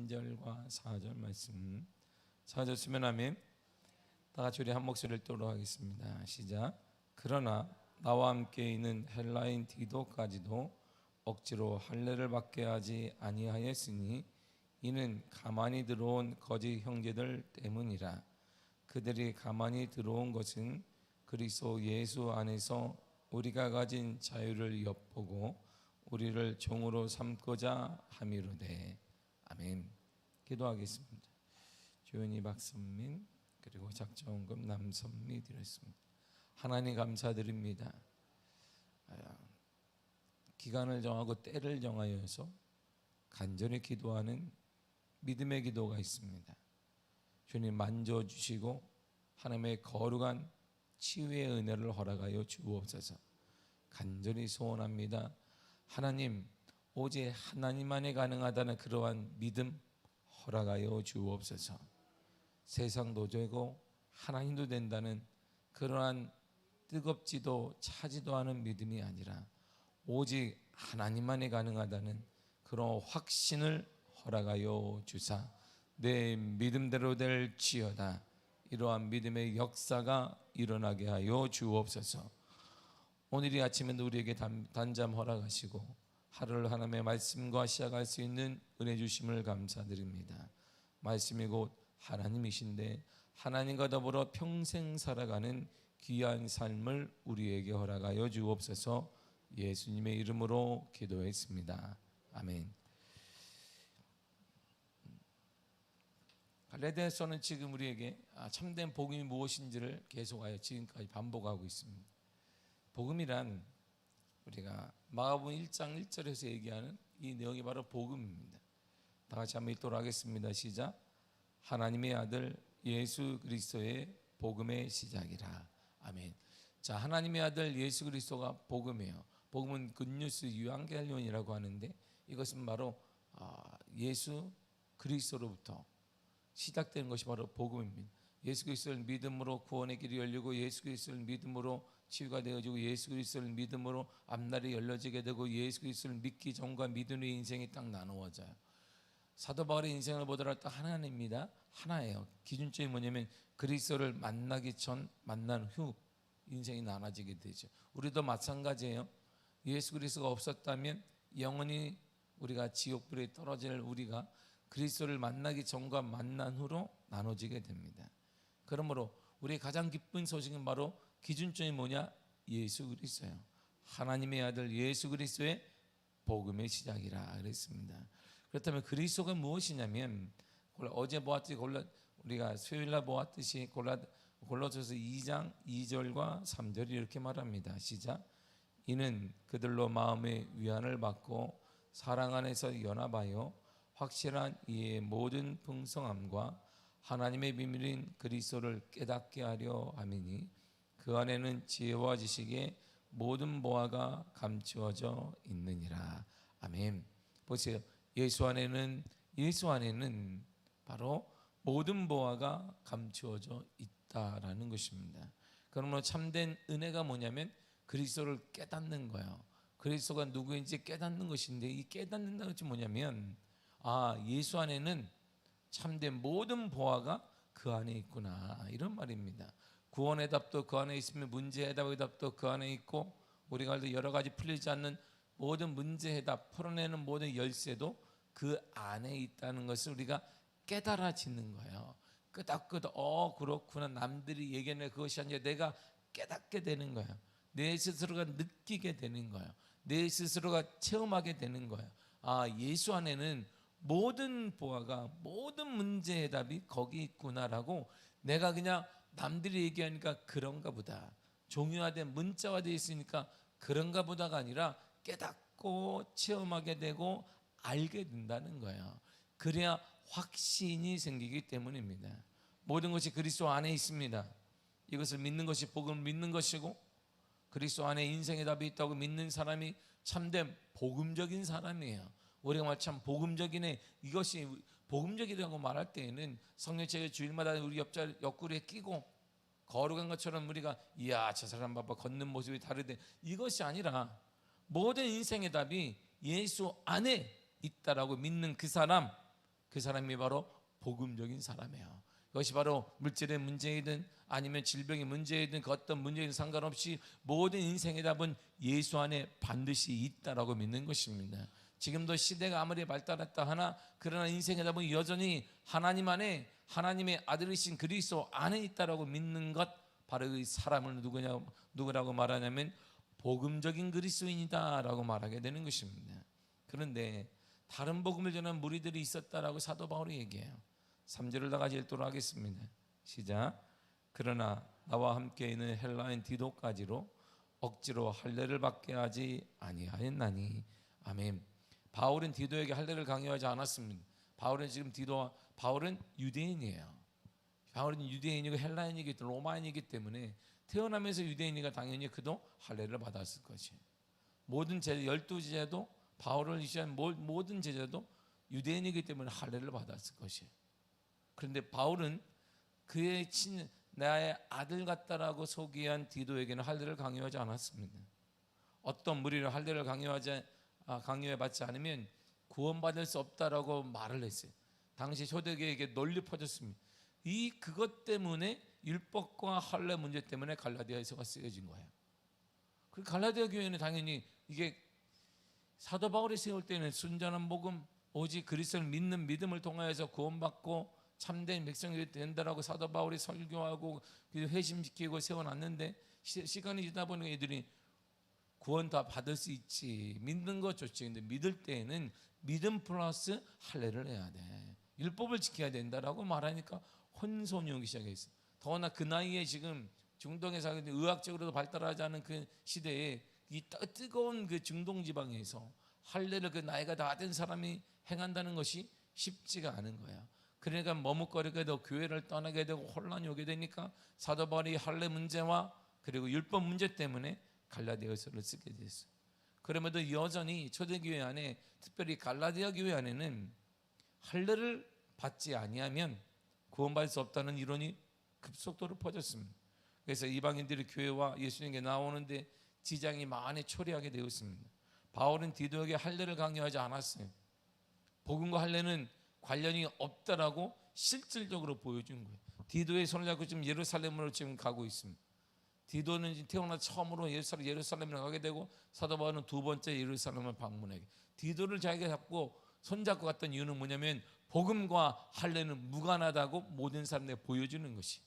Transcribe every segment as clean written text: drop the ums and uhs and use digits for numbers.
3절과 4절 말씀 찾았으면 아멘. 다 같이 우리 한 목소리를 또록 하겠습니다. 시작. 그러나 나와 함께 있는 헬라인 디도까지도 억지로 할례를 받게 하지 아니하였으니 이는 가만히 들어온 거짓 형제들 때문이라. 그들이 가만히 들어온 것은 그리스도 예수 안에서 우리가 가진 자유를 엿보고 우리를 종으로 삼고자 함이로되. 아멘. 기도하겠습니다. 조현희 박선민 그리고 작정금 남선미 드렸습니다. 하나님 감사드립니다. 기간을 정하고 때를 정하여서 간절히 기도하는 믿음의 기도가 있습니다. 주님 만져주시고 하나님의 거룩한 치유의 은혜를 허락하여 주옵소서. 간절히 소원합니다. 하나님, 오직 하나님만이 가능하다는 그러한 믿음 허락하여 주옵소서. 세상도 되고 하나님도 된다는 그러한 뜨겁지도 차지도 않은 믿음이 아니라 오직 하나님만이 가능하다는 그런 확신을 허락하여 주사 내 믿음대로 될지어다. 이러한 믿음의 역사가 일어나게 하여 주옵소서. 오늘 이 아침에도 우리에게 단잠 허락하시고 하루를 하나님의 말씀과 시작할 수 있는 은혜 주심을 감사드립니다. 말씀이 곧 하나님이신데 하나님과 더불어 평생 살아가는 귀한 삶을 우리에게 허락하여 주옵소서. 예수님의 이름으로 기도했습니다. 아멘. 갈라디아서는 지금 우리에게 참된 복음이 무엇인지를 계속하여 지금까지 반복하고 있습니다. 복음이란 우리가 마가복음 1장 1절에서 얘기하는 이 내용이 바로 복음입니다. 다 같이 한번 읽도록 하겠습니다. 시작. 하나님의 아들 예수 그리스도의 복음의 시작이라. 아멘. 자, 하나님의 아들 예수 그리스도가 복음이에요. 복음은 굿뉴스 유앙겔리온이라고 하는데 이것은 바로 예수 그리스도로부터 시작되는 것이 바로 복음입니다. 예수 그리스도를 믿음으로 구원의 길이 열리고 예수 그리스도를 믿음으로 치유가 되어지고 예수 그리스도를 믿음으로 앞날이 열려지게 되고 예수 그리스도를 믿기 전과 믿음의 인생이 딱 나누어져요. 사도 바울의 인생을 보더라도 하나입니다. 하나예요. 기준점이 뭐냐면 그리스도를 만나기 전 만난 후 인생이 나눠지게 되죠. 우리도 마찬가지예요. 예수 그리스도가 없었다면 영원히 우리가 지옥불에 떨어질 우리가 그리스도를 만나기 전과 만난 후로 나눠지게 됩니다. 그러므로 우리의 가장 기쁜 소식은 바로 기준점이 뭐냐? 예수 그리스도예요. 하나님의 아들 예수 그리스도의 복음의 시작이라 그랬습니다. 그렇다면 그리스도가 무엇이냐면 어제 보았듯이 우리가 수요일날 보았듯이 골로새서 2장 2절과 3절이 이렇게 말합니다. 시작. 이는 그들로 마음의 위안을 받고 사랑 안에서 연합하여 확실한 이의 모든 풍성함과 하나님의 비밀인 그리스도를 깨닫게 하려 함이니 그 안에는 지혜와 지식의 모든 보화가 감추어져 있느니라. 아멘. 보세요. 예수 안에는 바로 모든 보화가 감추어져 있다라는 것입니다. 그러므로 참된 은혜가 뭐냐면 그리스도를 깨닫는 거예요. 그리스도가 누구인지 깨닫는 것인데 이 깨닫는다는 것이 뭐냐면 예수 안에는 참된 모든 보화가 그 안에 있구나 이런 말입니다. 구원의 답도 그 안에 있으면 문제 해답의 답도 그 안에 있고 우리가 여러 가지 풀리지 않는 모든 문제 해답 풀어내는 모든 열쇠도 그 안에 있다는 것을 우리가 깨달아지는 거예요. 끄덕끄덕 그렇구나 남들이 얘기하는 그것이 아니라 내가 깨닫게 되는 거예요. 내 스스로가 느끼게 되는 거예요. 내 스스로가 체험하게 되는 거예요. 예수 안에는 모든 보화가 모든 문제 해답이 거기 있구나라고 내가 그냥 남들이 얘기하니까 그런가 보다 종이화된 문자화되어 있으니까 그런가 보다가 아니라 깨닫고 체험하게 되고 알게 된다는 거예요. 그래야 확신이 생기기 때문입니다. 모든 것이 그리스도 안에 있습니다. 이것을 믿는 것이 복음을 믿는 것이고 그리스도 안에 인생의 답이 있다고 믿는 사람이 참된 복음적인 사람이에요. 우리가 말 참 복음적이네 이것이 복음적이라고 말할 때에는 성령체가 주일마다 우리 옆구리에 끼고 거룩한 것처럼 우리가 이야 저 사람 봐봐 걷는 모습이 다르대 이것이 아니라 모든 인생의 답이 예수 안에 있다라고 믿는 그 사람 그 사람이 바로 복음적인 사람이에요. 그것이 바로 물질의 문제이든 아니면 질병의 문제이든 그 어떤 문제이든 상관없이 모든 인생의 답은 예수 안에 반드시 있다라고 믿는 것입니다. 지금도 시대가 아무리 발달했다 하나 그러나 인생의 답은 여전히 하나님 안에 하나님의 아들이신 그리스도 안에 있다라고 믿는 것, 바로 이 사람을 누구라고 말하냐면 복음적인 그리스도인이다라고 말하게 되는 것입니다. 그런데 다른 복음을 전하는 무리들이 있었다라고 사도 바울이 얘기해요. 3절을 다 같이 읽도록 하겠습니다. 시작. 그러나 나와 함께 있는 헬라인 디도까지로 억지로 할례를 받게 하지 아니하였나니. 아멘. 바울은 디도에게 할례를 강요하지 않았습니다. 바울은 유대인이에요. 바울은 유대인이고 헬라인이기 때문에 로마인이기 때문에 태어나면서 유대인이가 당연히 그도 할례를 받았을 것이에요. 모든 제자 12제자도 바울을 위한 모든 제자도 유대인이기 때문에 할례를 받았을 것이에요. 그런데 바울은 그의 나의 아들 같다라고 소개한 디도에게는 할례를 강요하지 않았습니다. 어떤 무리를 할례를 강요해받지 않으면 구원받을 수 없다라고 말을 했어요. 당시 초대교회에게 널리 퍼졌습니다. 그것 때문에 율법과 할례 문제 때문에 갈라디아에서가 쓰여진 거예요. 그 갈라디아 교회는 당연히 이게 사도 바울이 세울 때는 순전한 복음, 오직 그리스도를 믿는 믿음을 통하여서 구원받고 참된 백성이 된다라고 사도 바울이 설교하고 회심시키고 세워놨는데 시간이 지나다 보니까 이들이 구원 다 받을 수 있지, 믿는 거 좋지, 근데 믿을 때에는 믿음 플러스 할례를 해야 돼, 율법을 지켜야 된다라고 말하니까 혼선이 오기 시작했어요. 더구나 그 나이에 지금 중동에서 의학적으로도 발달하지 않은 그 시대에 이 뜨거운 그 중동 지방에서 할례를 그 나이가 다 된 사람이 행한다는 것이 쉽지가 않은 거야. 그러니까 머뭇거리게 되고 교회를 떠나게 되고 혼란이 오게 되니까 사도 바울이 할례 문제와 그리고 율법 문제 때문에 갈라디아서를 쓰게 됐어요. 그럼에도 여전히 초대교회 안에, 특별히 갈라디아 교회 안에는 할례를 받지 아니하면 구원받을 수 없다는 이론이 급속도로 퍼졌습니다. 그래서 이방인들이 교회와 예수님께 나오는데 지장이 많이 초래하게 되었습니다. 바울은 디도에게 할례를 강요하지 않았어요. 복음과 할례는 관련이 없다라고 실질적으로 보여준 거예요. 디도의 손을 잡고 지금 예루살렘으로 지금 가고 있습니다. 디도는 태어나 처음으로 예루살렘으로 가게 되고 사도 바울은 두 번째 예루살렘을 방문하게. 디도를 자기가 잡고 손잡고 갔던 이유는 뭐냐면 복음과 할례는 무관하다고 모든 사람들에게 보여주는 것이.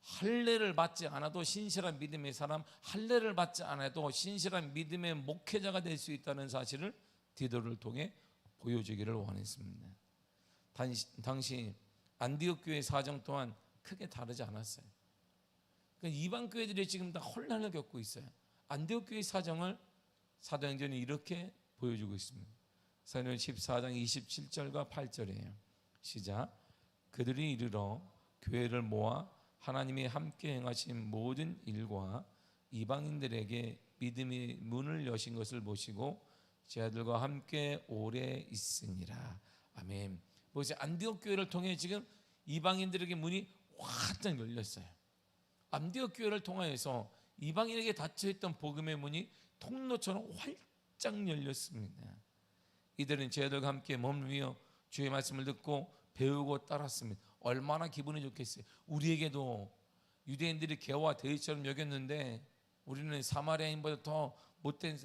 할례를 받지 않아도 신실한 믿음의 사람, 할례를 받지 않아도 신실한 믿음의 목회자가 될 수 있다는 사실을 디도를 통해 보여주기를 원했습니다. 당시 안디옥 교회 사정 또한 크게 다르지 않았어요. 그러니까 이방 교회들이 지금 다 혼란을 겪고 있어요. 안디옥 교회 사정을 사도행전이 이렇게 보여주고 있습니다. 사도행전 14장 27절과 8절이에요. 시작. 그들이 이르러 교회를 모아 하나님이 함께 행하신 모든 일과 이방인들에게 믿음의 문을 여신 것을 보시고 제자들과 함께 오래 있으니라. 아멘. 보세요. 안디옥 교회를 통해 지금 이방인들에게 문이 활짝 열렸어요. 안디옥 교회를 통하여서 이방인에게 닫혀있던 복음의 문이 통로처럼 활짝 열렸습니다. 이들은 제자들과 함께 머물며 주의 말씀을 듣고 배우고 따랐습니다. 얼마나 기분이 좋겠어요. 우리에게도 유대인들이 개와 돼지처럼 여겼는데 우리는 사마리아인보다 더 못된,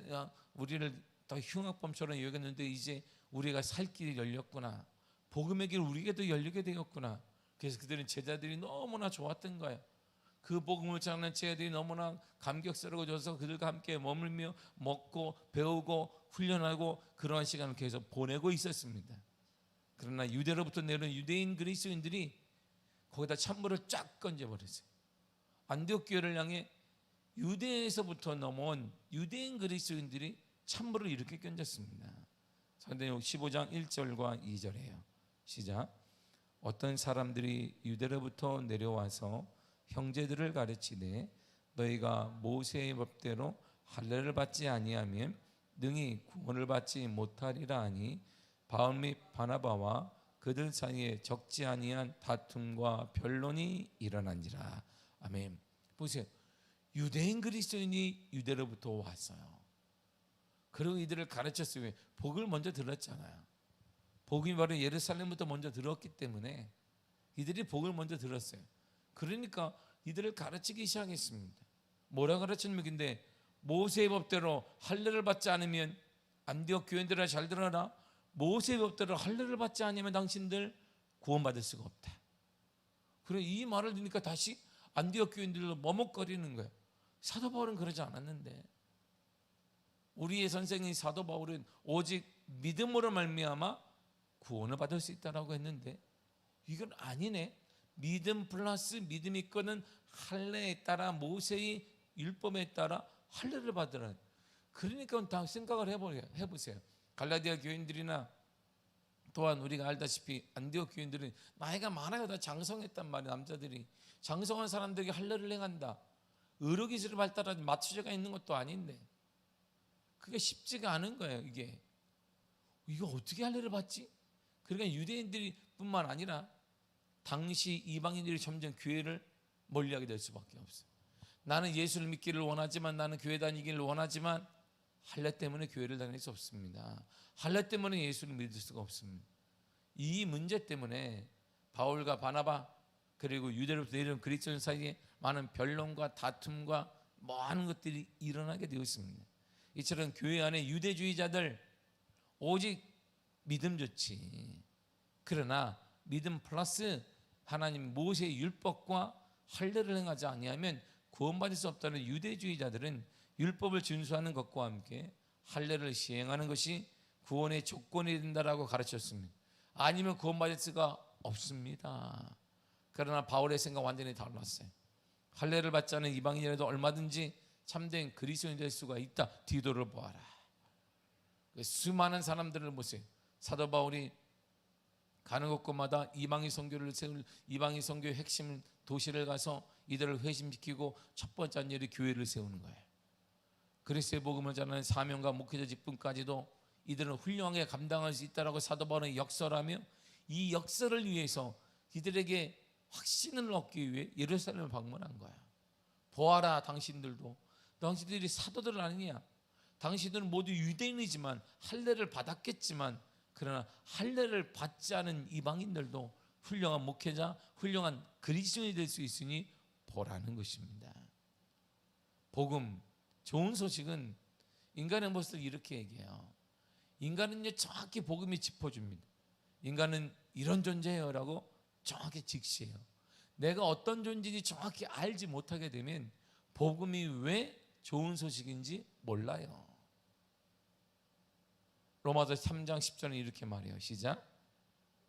우리를 더 흉악범처럼 여겼는데 이제 우리가 살 길이 열렸구나. 복음의 길 우리에게도 열리게 되었구나. 그래서 그들은 제자들이 너무나 좋았던 거예요. 그 복음을 전하는 제자들이 너무나 감격스러워져서 그들과 함께 머물며 먹고 배우고 훈련하고 그러한 시간을 계속 보내고 있었습니다. 그러나 유대로부터 내려온 유대인 그리스도인들이 거기다 찬물을 쫙 건져버렸어요. 안디옥 교회를 향해 유대에서부터 넘어온 유대인 그리스도인들이 찬물을 이렇게 건졌습니다. 사도행전 15장 1절과 2절이에요. 시작. 어떤 사람들이 유대로부터 내려와서 형제들을 가르치되 너희가 모세의 법대로 할례를 받지 아니하면 능히 구원을 받지 못하리라 하니 바울 및 바나바와 그들 사이에 적지 아니한 다툼과 변론이 일어난지라. 아멘. 보세요. 유대인 그리스도인이 유대로부터 왔어요. 그리고 이들을 가르쳤어요. 복을 먼저 들었잖아요. 복음이 바로 예루살렘부터 먼저 들었기 때문에 이들이 복을 먼저 들었어요. 그러니까 이들을 가르치기 시작했습니다. 뭐라 가르쳤냐면, 근데 모세의 법대로 할례를 받지 않으면, 안디옥 교인들아 잘 들어라, 모세의 법대로 할례를 받지 않으면 당신들 구원받을 수가 없다. 그래, 이 말을 들으니까 다시 안디옥 교인들로 머뭇거리는 거예요. 사도 바울은 그러지 않았는데, 우리의 선생인 사도 바울은 오직 믿음으로 말미암아 구원을 받을 수 있다라고 했는데, 이건 아니네. 믿음 플러스 믿음이 있거든 할례에 따라, 모세의 율법에 따라 할례를 받으라. 그러니까 다 생각을 해보세요. 갈라디아 교인들이나 또한 우리가 알다시피 안디옥 교인들은 나이가 많아요. 다 장성했단 말이에요. 남자들이 장성한 사람들에게 할례를 행한다. 의료기술을 발달한 마취제가 있는 것도 아닌데 그게 쉽지가 않은 거예요. 이거 어떻게 할례를 받지? 그러니까 유대인들이 뿐만 아니라 당시 이방인들이 점점 교회를 멀리하게 될 수밖에 없어요. 나는 예수를 믿기를 원하지만, 나는 교회 다니기를 원하지만 할례 때문에 교회를 다닐 수 없습니다. 할례 때문에 예수를 믿을 수가 없습니다. 이 문제 때문에 바울과 바나바 그리고 유대로부터 내려온 그리스도인 사이에 많은 변론과 다툼과 많은 것들이 일어나게 되었습니다. 이처럼 교회 안에 유대주의자들 오직 믿음 좋지, 그러나 믿음 플러스 하나님 모세의 율법과 할례를 행하지 아니하면 구원받을 수 없다는 유대주의자들은 율법을 준수하는 것과 함께 할례를 시행하는 것이 구원의 조건이 된다라고 가르쳤습니다. 아니면 구원받을 수가 없습니다. 그러나 바울의 생각 완전히 달랐어요. 할례를 받지 않은 이방인이라도 얼마든지 참된 그리스도인이 될 수가 있다. 디도를 보아라. 수많은 사람들을 보세요. 사도 바울이 가는 곳곳마다 이방인 선교를 세울, 이방인 선교의 핵심 도시를 가서 이들을 회심시키고 첫 번째 한 일이 교회를 세우는 거예요. 그리스도의 복음을 전하는 사명과 목회자 직분까지도 이들은 훌륭하게 감당할 수 있다라고 사도 바울은 역설하며, 이 역설을 위해서 이들에게 확신을 얻기 위해 예루살렘을 방문한 거야. 보아라, 당신들이 사도들 아니냐? 당신들은 모두 유대인이지만 할례를 받았겠지만, 그러나 할례를 받지 않은 이방인들도 훌륭한 목회자, 훌륭한 그리스도인이 될 수 있으니 보라는 것입니다. 복음, 좋은 소식은 인간의 모습을 이렇게 얘기해요. 인간은요, 정확히 복음이 짚어줍니다. 인간은 이런 존재예요 라고 정확히 직시해요. 내가 어떤 존재인지 정확히 알지 못하게 되면 복음이 왜 좋은 소식인지 몰라요. 로마서 3장 10절은 이렇게 말해요. 시작.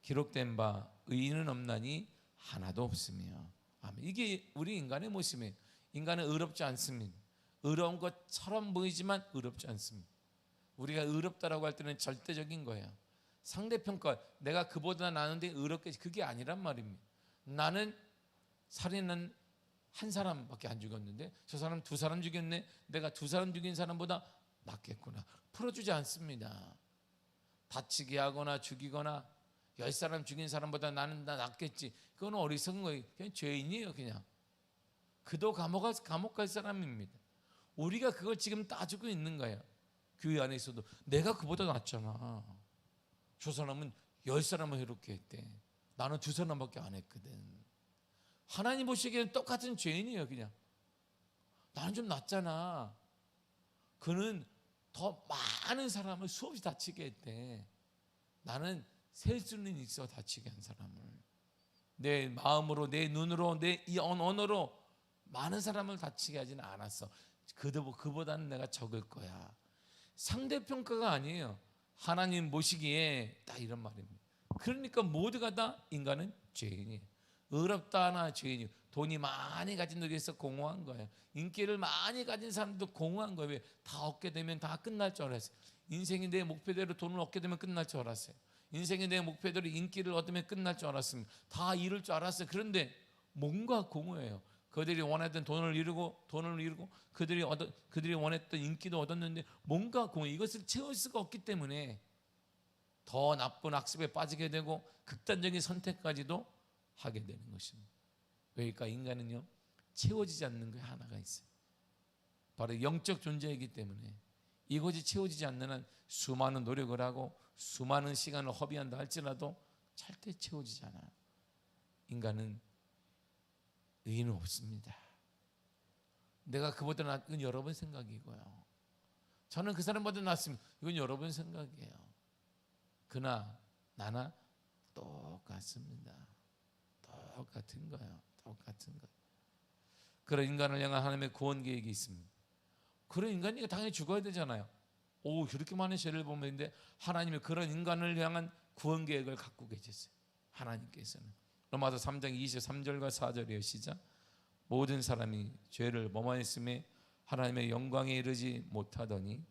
기록된 바 의인은 없나니 하나도 없으며. 아멘. 이게 우리 인간의 모습이에요. 인간은 의롭지 않습니다. 의로운 것처럼 보이지만 의롭지 않습니다. 우리가 의롭다라고 할 때는 절대적인 거예요. 상대평가, 내가 그보다 나은데 의롭게, 그게 아니란 말입니다. 나는 살인은 한 사람밖에 안 죽였는데 저 사람 두 사람 죽였네, 내가 두 사람 죽인 사람보다 낫겠구나. 풀어주지 않습니다. 다치게 하거나 죽이거나 10사람 죽인 사람보다 나는 낫겠지, 그건 어리석은 거예요. 그냥 죄인이에요. 그냥 그도 감옥 갈 사람입니다. 우리가 그걸 지금 따지고 있는 거예요. 교회 안에서도 내가 그보다 낫잖아, 저 사람은 10사람을 해롭게 했대, 나는 2사람밖에 안 했거든. 하나님 보시기에는 똑같은 죄인이에요. 그냥 나는 좀 낫잖아, 그는 더 많은 사람을 수없이 다치게 했대, 나는 셀 수는 있어 다치게 한 사람을. 내 마음으로, 내 눈으로, 내 이 언어로 많은 사람을 다치게 하지는 않았어. 그보다는 내가 적을 거야. 상대평가가 아니에요. 하나님 보시기에 딱 이런 말입니다. 그러니까 모두가 다 인간은 죄인이에요. 의롭다 하나 죄인이에요. 돈이 많이 가진 데 위해서 공허한 거예요. 인기를 많이 가진 사람도 공허한 거예요. 왜? 다 얻게 되면 다 끝날 줄 알았어요. 인생이 내 목표대로 돈을 얻게 되면 끝날 줄 알았어요. 인생이 내 목표대로 인기를 얻으면 끝날 줄 알았습니다. 다 이룰 줄 알았어요. 그런데 뭔가 공허해요. 그들이 원했던 돈을 이루고 그들이 원했던 인기도 얻었는데 뭔가 공허. 이것을 채울 수가 없기 때문에 더 나쁜 악습에 빠지게 되고 극단적인 선택까지도 하게 되는 것입니다. 그러니까 인간은요, 채워지지 않는 게 하나가 있어요. 바로 영적 존재이기 때문에 이것이 채워지지 않는 한 수많은 노력을 하고 수많은 시간을 허비한다 할지라도 절대 채워지지 않아요. 인간은 의의는 없습니다. 내가 그보다 낫건 여러분 생각이고요. 저는 그 사람보다 낫으면 이건 여러분 생각이에요. 그나 나나 똑같습니다. 똑같은 거예요. 똑같은 거. 그런 인간을 향한 하나님의 구원 계획이 있습니다. 그런 인간이 당연히 죽어야 되잖아요. 오, 저렇게 많은 죄를 범했는데 하나님이 그런 인간을 향한 구원 계획을 갖고 계셨어요. 하나님께서는. 로마서 3장 23절과 4절이에요. 시작. 모든 사람이 죄를 범하였음에 하나님의 영광에 이르지 못하더니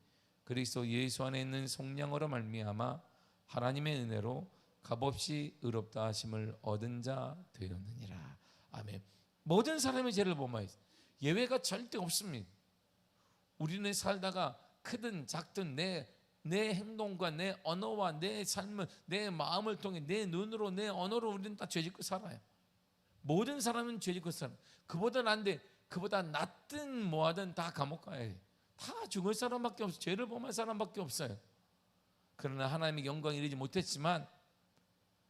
그리스도 예수 안에 있는 속량으로 말미암아 하나님의 은혜로 값없이 의롭다 하심을 얻은 자 되었느니라. 아멘. 모든 사람이 죄를 범하였어요. 예외가 절대 없습니다. 우리는 살다가 크든 작든 내 행동과 내 언어와 내 삶을, 내 마음을 통해 내 눈으로 내 언어로 우리는 다 죄짓고 살아요. 모든 사람은 죄짓고 살아요. 그보다 난데 그보다 낫든 뭐하든 다 감옥 가야 해. 다 죽을 사람밖에 없어요. 죄를 범할 사람밖에 없어요. 그러나 하나님의 영광이 이르지 못했지만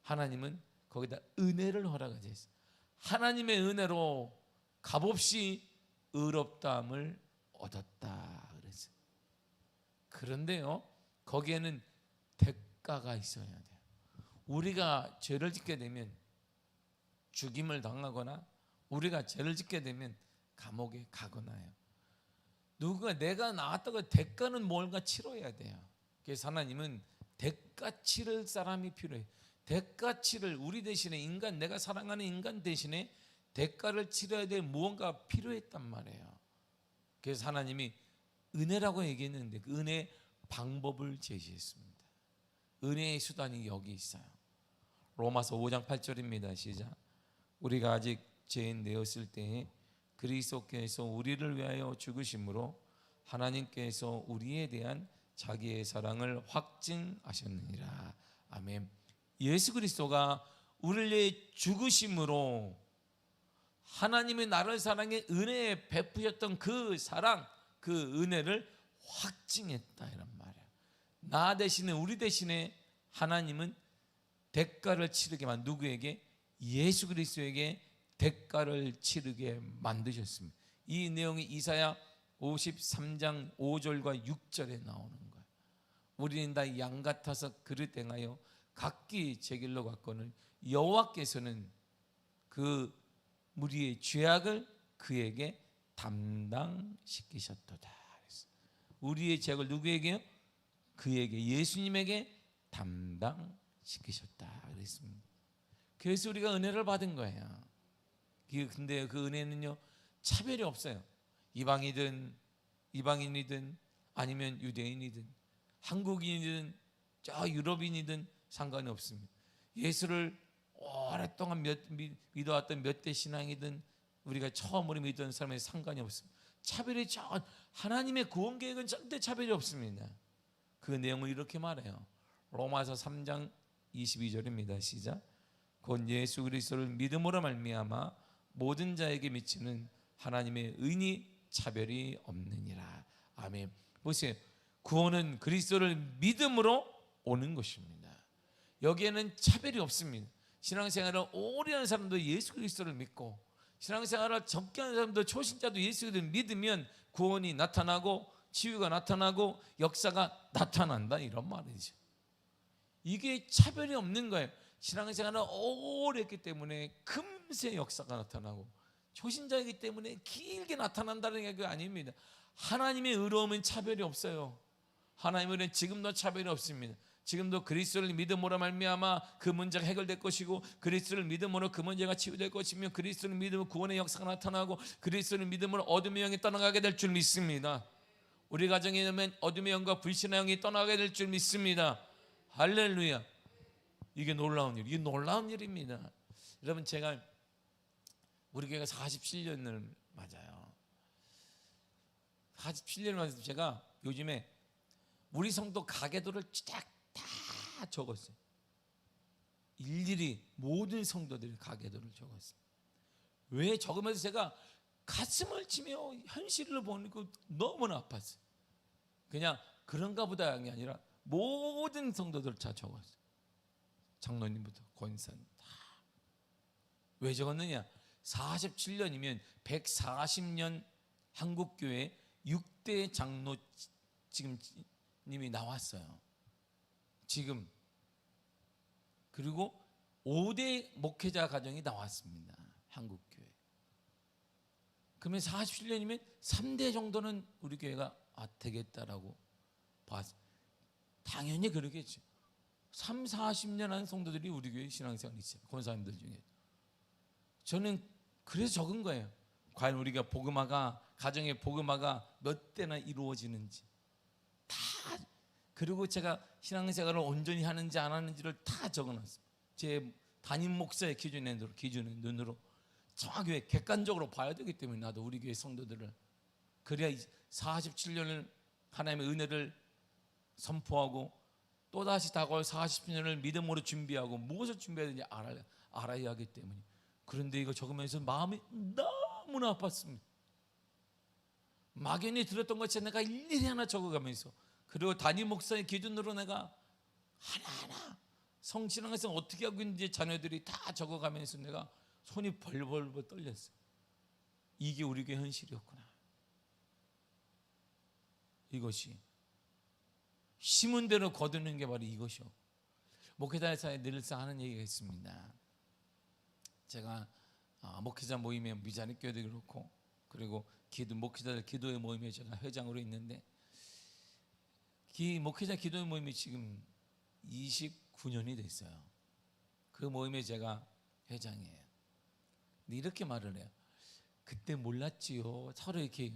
하나님은 거기다 은혜를 허락하셨어요. 하나님의 은혜로 값없이 의롭다함을 얻었다 그랬어요. 그런데요, 거기에는 대가가 있어야 돼요. 우리가 죄를 짓게 되면 죽임을 당하거나 우리가 죄를 짓게 되면 감옥에 가거나요. 누군가 내가 나왔다고 대가는 뭔가 치러야 돼요. 그래서 하나님은 대가 치를 사람이 필요해요. 대가 치를 우리 대신에 인간, 내가 사랑하는 인간 대신에 대가를 치러야 될 무언가 필요했단 말이에요. 그래서 하나님이 은혜라고 얘기했는데 그 은혜의 방법을 제시했습니다. 은혜의 수단이 여기 있어요. 로마서 5장 8절입니다. 시작. 우리가 아직 죄인 되었을 때에 그리스도께서 우리를 위하여 죽으심으로 하나님께서 우리에 대한 자기의 사랑을 확증하셨느니라. 아멘. 예수 그리스도가 우리를 위해 죽으심으로 하나님의 나를 사랑해 은혜에 베푸셨던 그 사랑, 그 은혜를 확증했다 이란 말이에요. 나 대신에 우리 대신에 하나님은 대가를 치르게만 누구에게? 예수 그리스도에게 대가를 치르게 만드셨습니다. 이 내용이 이사야 53장 5절과 6절에 나오는 거예요. 우리는 다 양 같아서 그릇 행하여 각기 제 길로 갔거늘 여호와께서는 그 우리의 죄악을 그에게 담당시키셨도다. 우리의 죄악을 누구에게요? 그에게, 예수님에게 담당시키셨다 그랬습니다. 그래서 우리가 은혜를 받은 거예요. 근데 그 은혜는요 차별이 없어요. 이방이든 이방인이든 아니면 유대인이든 한국인이든 저 유럽인이든 상관이 없습니다. 예수를 오랫동안 믿어왔던 몇 대 신앙이든 우리가 처음으로 믿던 사람에 상관이 없습니다. 차별이 하나님의 구원 계획은 절대 차별이 없습니다. 그 내용을 이렇게 말해요. 로마서 3장 22절입니다. 시작. 곧 예수 그리스도를 믿음으로 말미암아 모든 자에게 미치는 하나님의 의니 차별이 없느니라. 아멘. 보세요. 구원은 그리스도를 믿음으로 오는 것입니다. 여기에는 차별이 없습니다. 신앙생활을 오래 하는 사람도 예수 그리스도를 믿고 신앙생활을 적게 하는 사람도 초신자도 예수 그리스도를 믿으면 구원이 나타나고 치유가 나타나고 역사가 나타난다 이런 말이죠. 이게 차별이 없는 거예요. 신앙생활을 오래 했기 때문에 금세 역사가 나타나고 초신자이기 때문에 길게 나타난다는 얘기가 아닙니다. 하나님의 의로움은 차별이 없어요. 하나님의 의로움은 지금도 차별이 없습니다. 지금도 그리스도를 믿음으로 말미암아 그 문제가 해결될 것이고 그리스도를 믿음으로 그 문제가 치유될 것이며 그리스도를 믿음으로 구원의 역사가 나타나고 그리스도를 믿음으로 어둠의 영이 떠나가게 될 줄 믿습니다. 우리 가정에 있는 어둠의 영과 불신의 영이 떠나가게 될 줄 믿습니다. 할렐루야. 이게 놀라운 일, 이게 놀라운 일입니다. 여러분 제가 우리 교회가 47년을 맞아요. 47년을 맞아서 제가 요즘에 우리 성도 가계도를 쫙 다 적었어요. 일일이 모든 성도들의 가계도를 적었어요. 왜 적으면서 제가 가슴을 치며 현실을 보니까 너무나 아팠어요. 그냥 그런가 보다가 아니라 모든 성도들 다 적었어요. 장로님부터 권사 다. 왜 적었느냐? 47년이면 140년 한국교회 6대 장로 지금 님이 나왔어요. 지금. 그리고 5대 목회자 가정이 나왔습니다. 한국교회. 그러면 47년이면 3대 정도는 우리 교회가 되겠다라고 봤어요. 당연히 그러겠죠. 3, 40년 한 성도들이 우리 교회 신앙생활이 있어요. 권사님들 중에. 저는 그래서 적은 거예요. 과연 우리가 복음화가, 가정의 복음화가 몇 대나 이루어지는지 다. 그리고 제가 신앙생활을 온전히 하는지 안 하는지를 다 적어놨어요. 제 담임 목사의 기준의 눈으로 정확하게 객관적으로 봐야 되기 때문에, 나도 우리 교회 성도들을. 그래야 47년을 하나님의 은혜를 선포하고 또다시 다가올 40년을 믿음으로 준비하고 무엇을 준비해야 되는지 알아야 하기 때문에. 그런데 이거 적으면서 마음이 너무나 아팠습니다. 막연히 들었던 것이 내가 일일이 하나 적어가면서, 그리고 담임 목사의 기준으로 내가 하나하나 성신앙에서 어떻게 하고 있는지 자녀들이 다 적어가면서 내가 손이 벌벌벌 떨렸어요. 이게 우리 교회 현실이었구나. 이것이 심은 대로 거두는 게 바로 이것이요. 목회자에서 늘상 하는 얘기가 있습니다. 제가 목회자 모임에 미자립 교회도 그렇고, 그리고 목회자들 기도회 모임에 제가 회장으로 있는데, 목회자 기도회 모임이 지금 29년이 됐어요. 그 모임에 제가 회장이에요. 근데 이렇게 말을 해요. 그때 몰랐지요. 서로 이렇게.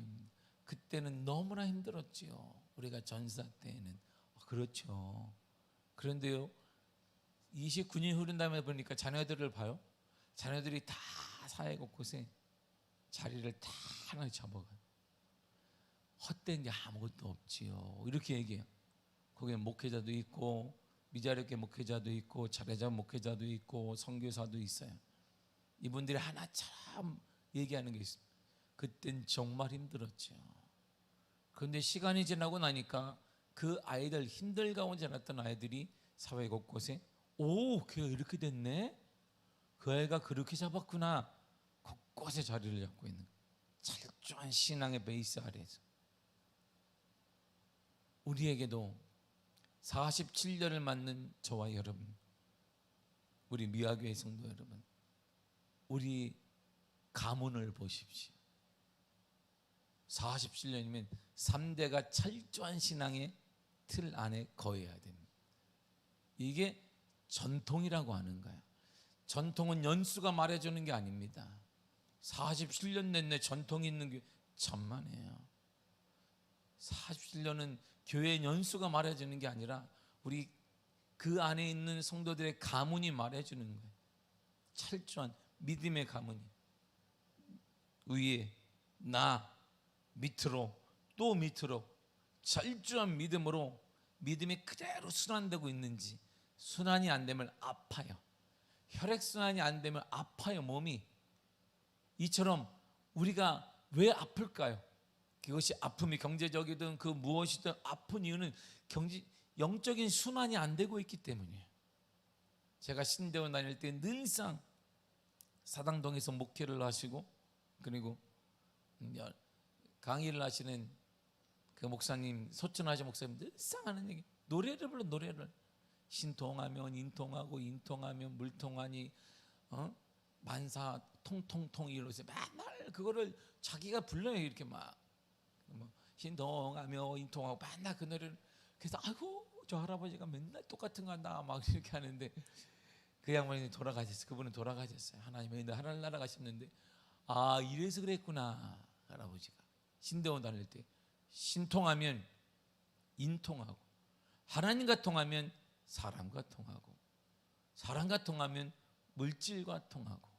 그때는 너무나 힘들었지요. 우리가 전사 때에는. 그렇죠. 그런데요, 29년이 흐른 다음에 보니까 자녀들을 봐요. 자녀들이 다 사회 곳곳에 자리를 다 하나 잡아가요. 헛된 게 아무것도 없지요. 이렇게 얘기해요. 거기에 목회자도 있고, 미자립계 목회자도 있고, 자례자 목회자도 있고, 선교사도 있어요. 이분들이 하나처럼 얘기하는 게 있어요. 그땐 정말 힘들었죠. 그런데 시간이 지나고 나니까 그 아이들, 힘들 가운데 자랐던 아이들이 사회 곳곳에, 오, 걔가 이렇게 됐네? 그 아이가 그렇게 잡았구나. 곳곳에 자리를 잡고 있는 철저한 신앙의 베이스 아래에서. 우리에게도 47년을 맞는 저와 여러분, 우리 미화교회 성도 여러분, 우리 가문을 보십시오. 47년이면 3대가 철저한 신앙의 틀 안에 거해야 됩니다. 이게 전통이라고 하는 거예요. 전통은 연수가 말해주는 게 아닙니다. 47년 내내 전통이 있는 게 천만에요. 47년은 교회 연수가 말해주는 게 아니라 우리 그 안에 있는 성도들의 가문이 말해주는 거예요. 철저한 믿음의 가문이. 위에, 나, 밑으로, 또 밑으로 철저한 믿음으로 믿음이 그대로 순환되고 있는지. 순환이 안 되면 아파요. 혈액순환이 안 되면 아파요, 몸이. 이처럼 우리가 왜 아플까요? 그것이 아픔이 경제적이든 그 무엇이든 아픈 이유는 영적인 순환이 안 되고 있기 때문이에요. 제가 신대원 다닐 때 늘상 사당동에서 목회를 하시고, 그리고 강의를 하시는 그 목사님, 소천하신 목사님 늘상 하는 얘기, 노래를 불러. 노래를 신통하면 인통하고, 인통하면 물통하니 만사 통통통 이러면서 맨날 그거를 자기가 불러요. 이렇게 막 신통하며 인통하고 맨날 그 노래를. 그래서 아이고, 저 할아버지가 맨날 똑같은 거 한다 막 이렇게 하는데, 그 양반이 돌아가셨어요. 그분은 돌아가셨어요. 하나님의 하늘 나라 가셨는데, 아, 이래서 그랬구나. 할아버지가 신대원 다닐 때 신통하면 인통하고, 하나님과 통하면 사람과 통하고, 사람과 통하면 물질과 통하고,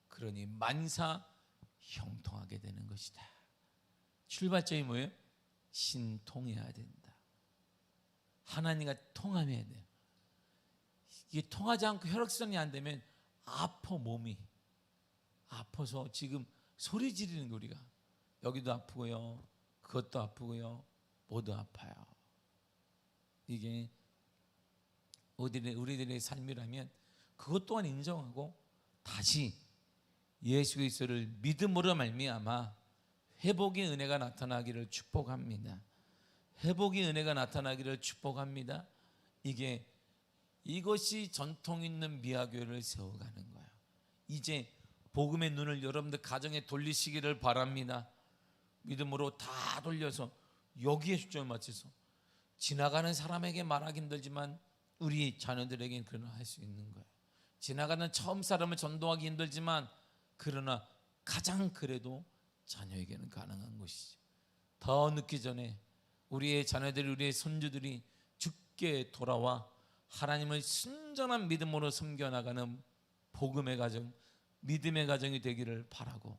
그러니 만사 형통하게 되는 것이다. 출발점이 뭐예요? 신통해야 된다. 하나님과 통함해야 돼요. 이게 통하지 않고 혈액순환이 안 되면 아파. 몸이 아파서 지금 소리 지르는 거. 우리가 여기도 아프고요, 그것도 아프고요, 모두 아파요. 이게 우리들의 삶이라면 그것 또한 인정하고 다시 예수 그리스도를 믿음으로 말미암아 회복의 은혜가 나타나기를 축복합니다. 회복의 은혜가 나타나기를 축복합니다. 이것이 전통 있는 미아교회를 세워가는 거예요. 이제 복음의 눈을 여러분들 가정에 돌리시기를 바랍니다. 믿음으로 다 돌려서 여기에 초점을 맞춰서 지나가는 사람에게 말하기 힘들지만 우리 자녀들에게는 그러나 할 수 있는 거예요. 지나가는 처음 사람을 전도하기 힘들지만 그러나 가장 그래도 자녀에게는 가능한 것이죠. 더 늦기 전에 우리의 자녀들이, 우리의 손주들이 죽게 돌아와 하나님을 순전한 믿음으로 섬겨나가는 복음의 가정, 믿음의 가정이 되기를 바라고,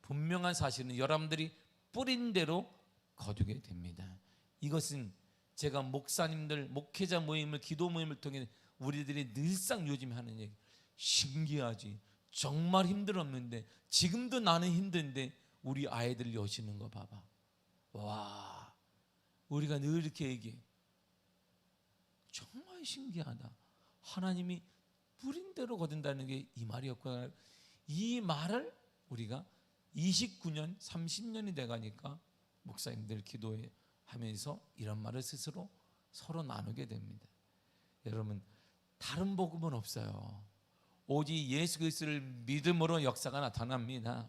분명한 사실은 여러분들이 뿌린 대로 거두게 됩니다. 이것은 제가 목사님들, 목회자 모임을, 기도 모임을 통해 우리들이 늘상 요즘 하는 얘기, 신기하지, 정말 힘들었는데 지금도 나는 힘든데 우리 아이들 여시는 거 봐봐. 와, 우리가 늘 이렇게 얘기해. 정말 신기하다. 하나님이 뿌린 대로 거둔다는 게 이 말이었구나. 이 말을 우리가 29년, 30년이 돼가니까 목사님들 기도하면서 이런 말을 스스로 서로 나누게 됩니다. 여러분, 다른 복음은 없어요. 오직 예수 그리스도를 믿음으로 역사가 나타납니다.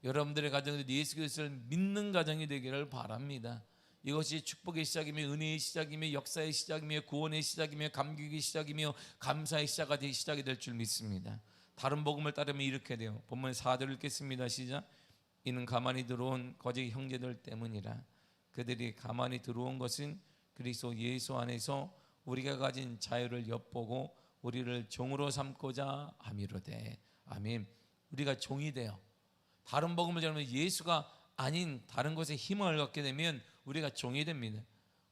여러분들의 가정에 예수 그리스도를 믿는 가정이 되기를 바랍니다. 이것이 축복의 시작이며 은혜의 시작이며 역사의 시작이며 구원의 시작이며 감격의 시작이며 감사의 시작이 될 줄 믿습니다. 다른 복음을 따르면 이렇게 돼요. 본문 4절을 읽겠습니다. 시작. 이는 가만히 들어온 거짓 형제들 때문이라. 그들이 가만히 들어온 것은 그리스도 예수 안에서 우리가 가진 자유를 엿보고 우리를 종으로 삼고자 함이로되. 아멘. 우리가 종이 돼요. 다른 복음을 전하면 예수가 아닌 다른 것에 힘을 갖게 되면 우리가 종이 됩니다.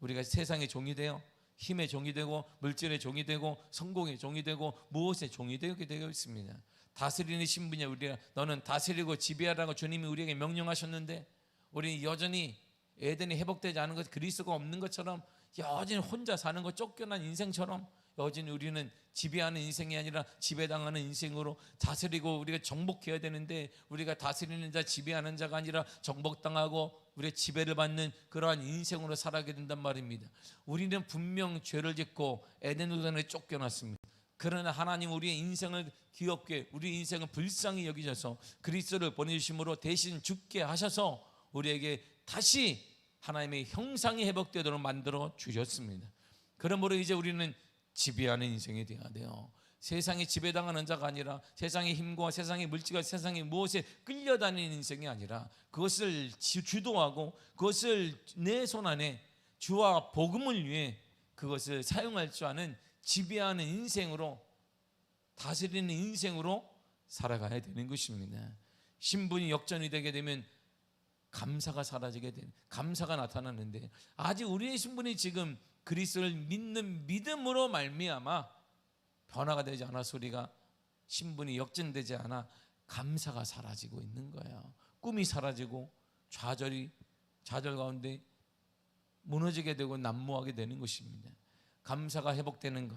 우리가 세상의 종이 돼요. 힘의 종이 되고 물질의 종이 되고 성공의 종이 되고 무엇의 종이 되게 되어 있습니다. 다스리는 신분이야. 우리가 너는 다스리고 지배하라고 주님이 우리에게 명령하셨는데 우리는 여전히 에덴이 회복되지 않은 것, 그리스도가 없는 것처럼 여전히 혼자 사는 것, 쫓겨난 인생처럼 여전히 우리는 지배하는 인생이 아니라 지배당하는 인생으로 다스리고 우리가 정복해야 되는데 우리가 다스리는 자, 지배하는 자가 아니라 정복당하고 우리의 지배를 받는 그러한 인생으로 살아가게 된단 말입니다. 우리는 분명 죄를 짓고 에덴 우산에 쫓겨났습니다. 그러나 하나님 우리의 인생을 귀엽게, 우리 인생을 불쌍히 여기셔서 그리스도를 보내주심으로 대신 죽게 하셔서 우리에게 다시 하나님의 형상이 회복되도록 만들어 주셨습니다. 그러므로 이제 우리는 지배하는 인생이 되어야 돼요. 세상에 지배당하는 자가 아니라 세상의 힘과 세상의 물질과 세상의 무엇에 끌려다니는 인생이 아니라 그것을 주도하고 그것을 내 손 안에 주와 복음을 위해 그것을 사용할 줄 아는 지배하는 인생으로, 다스리는 인생으로 살아가야 되는 것입니다. 신분이 역전이 되게 되면 감사가 사라지게 되는, 감사가 나타나는데 아직 우리의 신분이 지금 그리스도를 믿는 믿음으로 말미암아 변화가 되지 않아서 우리가 신분이 역전되지 않아 감사가 사라지고 있는 거예요. 꿈이 사라지고 좌절 가운데 무너지게 되고 난무하게 되는 것입니다. 감사가 회복되는 것,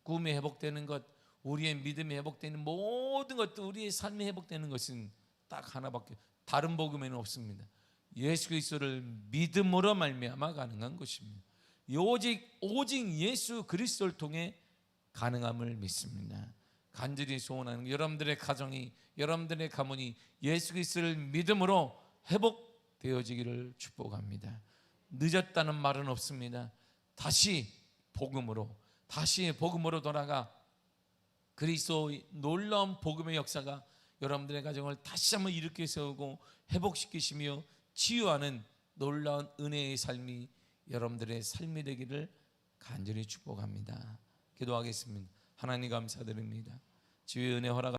꿈이 회복되는 것, 우리의 믿음이 회복되는 모든 것도, 우리의 삶이 회복되는 것은 딱 하나밖에, 다른 복음에는 없습니다. 예수 그리스도를 믿음으로 말미암아 가능한 것입니다. 오직 예수 그리스도를 통해 가능함을 믿습니다. 간절히 소원하는 여러분들의 가정이, 여러분들의 가문이 예수 그리스도를 믿음으로 회복되어지기를 축복합니다. 늦었다는 말은 없습니다. 다시 복음으로 돌아가 그리스도의 놀라운 복음의 역사가 여러분들의 가정을 다시 한번 일으켜 세우고 회복시키시며 치유하는 놀라운 은혜의 삶이 여러분들의 삶이 되기를 간절히 축복합니다. 기도하겠습니다. 하나님 감사드립니다. 주의 은혜 허락